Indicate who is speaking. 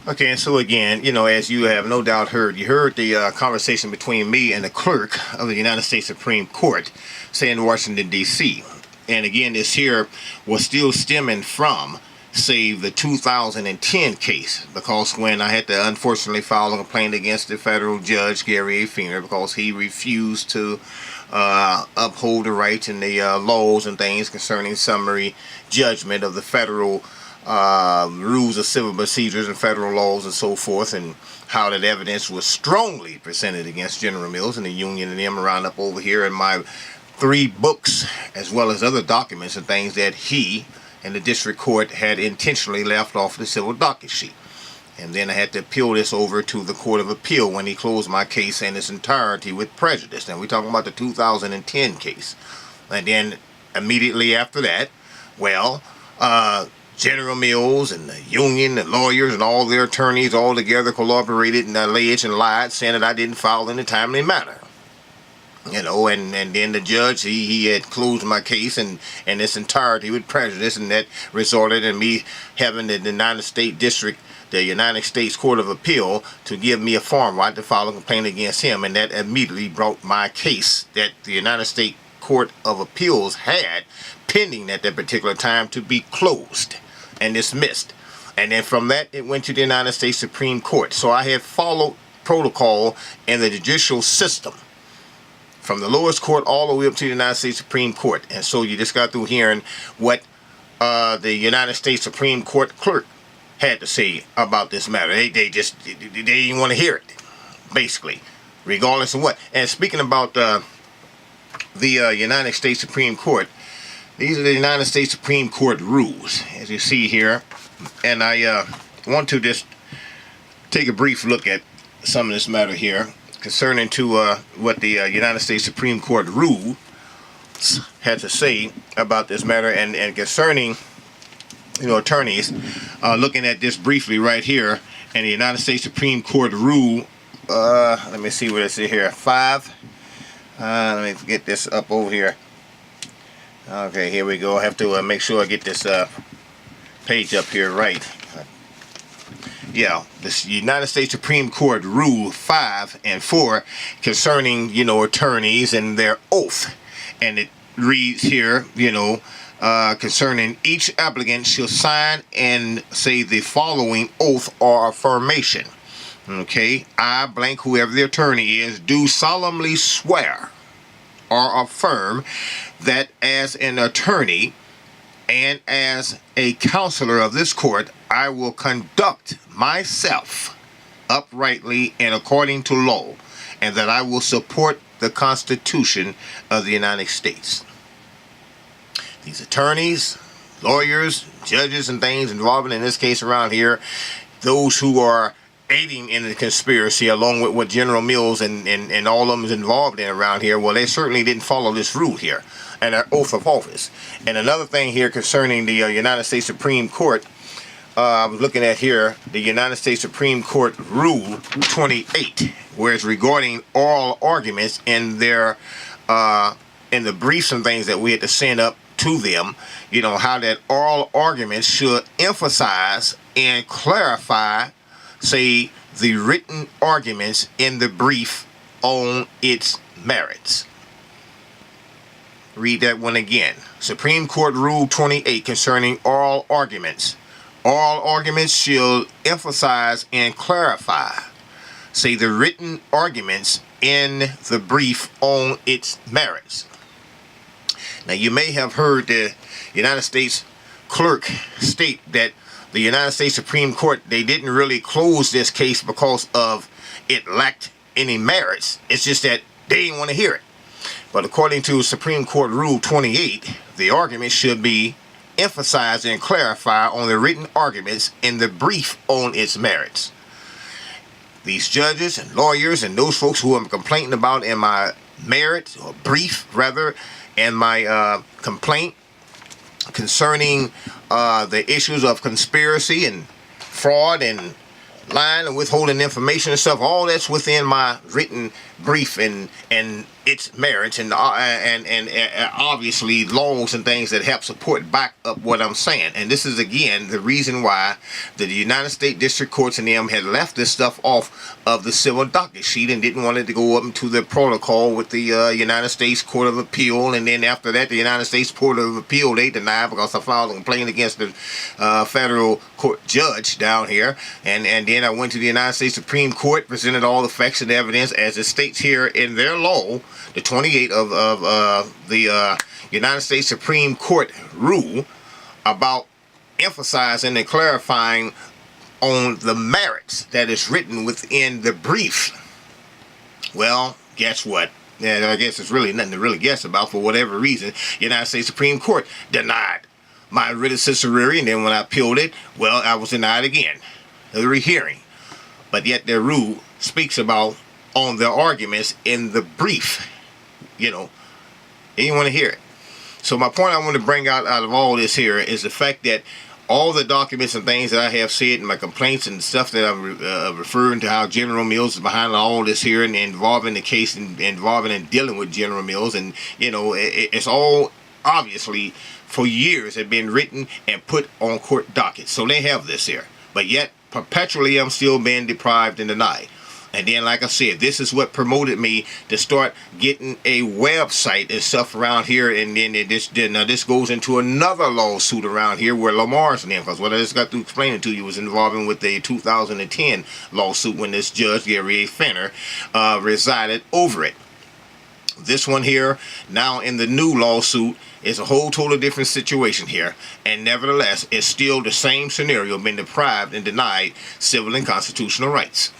Speaker 1: Okay, and so again, as you have no doubt heard, you heard the conversation between me and the clerk of the United States Supreme Court, say in Washington, D.C. And again, this here was still stemming from, say, the 2010 case, because when I had to unfortunately file a complaint against the federal judge, Gary A. Feener, because he refused to uphold the rights and the laws and things concerning summary judgment of the federal rules of civil procedures and federal laws and so forth, and how that evidence was strongly presented against General Mills and the union and them around up over here in my 3 books, as well as other documents and things that he and the district court had intentionally left off the civil docket sheet. And then I had to appeal this over to the Court of Appeal when he closed my case in its entirety with prejudice. And we're talking about the 2010 case. And then immediately after that, well, General Mills and the union and lawyers and all their attorneys all together collaborated and alleged and lied, saying that I didn't file in a timely manner. And then the judge, he had closed my case in its entirety with prejudice, and that resulted in me having the United States Court of Appeal to give me a form right to file a complaint against him, and that immediately brought my case that the United States Court of Appeals had pending at that particular time to be closed and dismissed. And then from that, it went to the United States Supreme Court. So I had followed protocol in the judicial system from the lowest court all the way up to the United States Supreme Court. And so you just got through hearing what the United States Supreme Court clerk had to say about this matter. They didn't want to hear it, basically, regardless of what. And speaking about the United States Supreme Court, these are the United States Supreme Court rules, as you see here. And I want to just take a brief look at some of this matter here concerning to what the United States Supreme Court rules had to say about this matter, and concerning, attorneys. Looking at this briefly right here, and the United States Supreme Court rule, let me see what it says here, 5. Let me get this up over here. Okay, here we go. I have to make sure I get this page up here right. Yeah, this United States Supreme Court Rule 5 and 4 concerning, attorneys and their oath. And it reads here, concerning each applicant shall sign and say the following oath or affirmation. Okay, I blank, whoever the attorney is, do solemnly swear or affirm that as an attorney and as a counselor of this court, I will conduct myself uprightly and according to law, and that I will support the Constitution of the United States. These attorneys, lawyers, judges, and things involved in this case around here, those who are aiding in the conspiracy, along with what General Mills and all of them is involved in around here, well, they certainly didn't follow this rule here and their oath of office. And another thing here concerning the United States Supreme Court, I was looking at here, the United States Supreme Court Rule 28, where it's regarding oral arguments in their in the briefs and things that we had to send up to them, how that oral arguments should emphasize and clarify, say, the written arguments in the brief on its merits. Read that one again. Supreme Court Rule 28 concerning oral arguments. Oral arguments shall emphasize and clarify, say, the written arguments in the brief on its merits. Now, you may have heard the United States clerk state that the United States Supreme Court, they didn't really close this case because of it lacked any merits. It's just that they didn't want to hear it. But according to Supreme Court Rule 28, the argument should be emphasized and clarified on the written arguments in the brief on its merits. These judges and lawyers and those folks who I'm complaining about in my merit, or brief rather, and my complaint concerning the issues of conspiracy and fraud and lying and withholding information and stuff, all that's within my written brief and its merits and obviously laws and things that help support back up what I'm saying. And this is again the reason why the United States District Courts and them had left this stuff off of the civil docket sheet and didn't want it to go up into the protocol with the United States Court of Appeal. And then after that, the United States Court of Appeal, they denied because I filed a complaint against the federal court judge down here. And then I went to the United States Supreme Court, presented all the facts and evidence as it states here in their law, the 28 of the United States Supreme Court rule about emphasizing and clarifying on the merits that is written within the brief. Well, guess what? Yeah, I guess it's really nothing to really guess about. For whatever reason, United States Supreme Court denied my writ of certiorari, and then when I appealed it, well, I was denied again, the rehearing. But yet their rule speaks about on their arguments in the brief. You know, and you want to hear it. So my point I want to bring out of all this here is the fact that all the documents and things that I have said in my complaints and stuff that I'm referring to how General Mills is behind all this here and involving the case and involving and dealing with General Mills, and you know, it's all obviously for years have been written and put on court dockets. So they have this here, but yet perpetually I'm still being deprived and denied. And then, like I said, this is what promoted me to start getting a website and stuff around here. And then this goes into another lawsuit around here where Lamar's name, because what I just got to explain to you was involving with the 2010 lawsuit when this judge, Gary A. Fenner, resided over it. This one here, now in the new lawsuit, is a whole totally different situation here. And nevertheless, it's still the same scenario, been deprived and denied civil and constitutional rights.